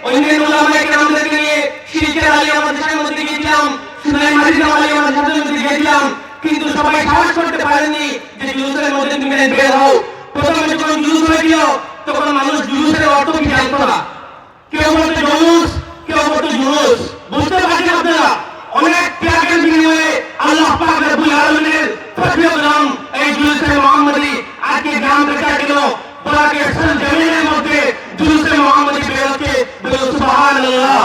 অন্যান্য ওলামায়ে কেরামদেরকে নিয়ে শিরকের আলী আমাদের দেশের মধ্যে গিয়েছিলাম, সুনাই মারিদ আলী আমাদের দেশের মধ্যে গিয়েছিলাম, কিন্তু সবাই সাহস করতে পারেনি যে জুলুসের মধ্যে তুমি বের হও। প্রথমে যখন জুলুস হয়েছিল তখন মানুষ জুলুসের অর্থ কি জানতো না, কেউ বলতো জুলুস, কেউ বলতো জুলুস। বুঝতে পারছেন আপনারা? অনেক ত্যাগের বিনিময়ে আল্লাহ পাক রব্বুল আলামিনের ফজলে গোলাম এই জুলুসে মুহাম্মদী আজকে গ্রাম বেচা গেল বলাকে জমিনের মধ্যে জুলুসে মুহাম্মদী বের হচ্ছে, বলো সুবহানাল্লাহ।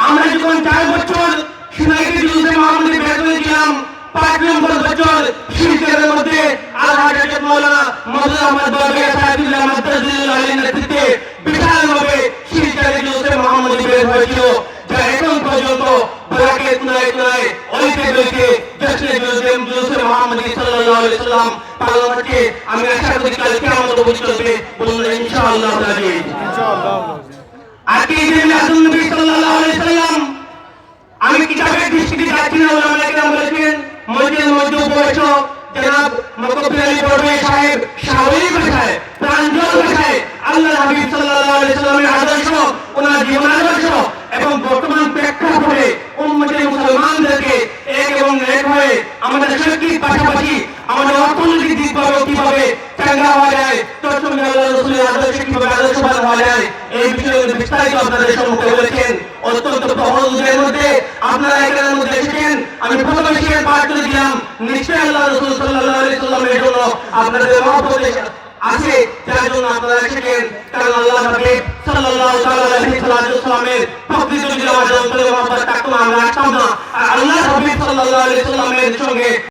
আমরা যখন 4 বছর সিনাইতে জুলুসে মুহাম্মদী বের করেছিলাম, 5 নম্বর বছর শিরকের মধ্যে আল্লাহ হযরত মাওলানা মওদুদ আহমদ বাবিয়া সাহেবুল্লাহ মাদ্রাজুল্লাহ আলীর নেতৃত্বে বিশালভাবে শিরকের জুলুসে মুহাম্মদী বের হয়েছিল, যা এখন পর্যন্ত বলাকে তুলায় তুলায় অলিতে গলিতে জুলুসে মুহাম্মদী সাল্লাল্লাহু আলাইহি সাল্লাম পালন হচ্ছে। আমি আশা করি কাল কিয়ামত পর্যন্ত চলবে, বলুন ইনশাআল্লাহ তাআলা। আজকে এই যে মিলাদুন নবী সাল্লাল্লাহু আলাইহি সাল্লাম, আমি কিতাবের দৃষ্টিতে যাচ্ছি না, ওলামায়ে কেরাম বলেছেন মসজিদের মধ্যে উপবেশক জনাব মুকব্বিল আলী বড়ুই সাহেব শাহরি ভাষায় প্রাঞ্জল ভাষায় আল্লাহ হাবিব সাল্লাল্লাহু আলাইহি সাল্লামের আদর্শ, ওনার জীবন আদর্শ এবং বর্তমান প্রেক্ষাপটে উম্মতে মুসলমানদেরকে এক এবং এক হয়ে আমাদের শক্তির পাশাপাশি আমাদের অর্থনৈতিক দিকভাবে কিভাবে চাঙ্গা হওয়া যায়, তোর সঙ্গে আল্লাহ রাসূলের আদর্শ কিভাবে আদর্শবান হওয়া যায়, এই বিষয়ে বিস্তারিত আপনাদের সম্মুখে বলেছেন। অত্যন্ত প্রহরদের মধ্যে আপনারা এখানের মধ্যে এসেছেন, আমি প্রথমে শেয়ার পাঠ করে দিলাম, নিশ্চয়ই আল্লাহ রাসূল সাল্লাল্লাহু আলাইহি সাল্লামের জন্য আপনাদের মহব্বত আছে, যার জন্য আপনারা এসেছেন। কারণ আল্লাহ হাবিব সাল্লাল্লাহু আলাইহি সাল্লামের প্রকৃত যদি আমাদের অন্তরে মহব্বত থাকতো না, আমরা আসতাম না। আর আল্লাহ হাবিব সাল্লাল্লাহু আলাইহি সাল্লামের সঙ্গে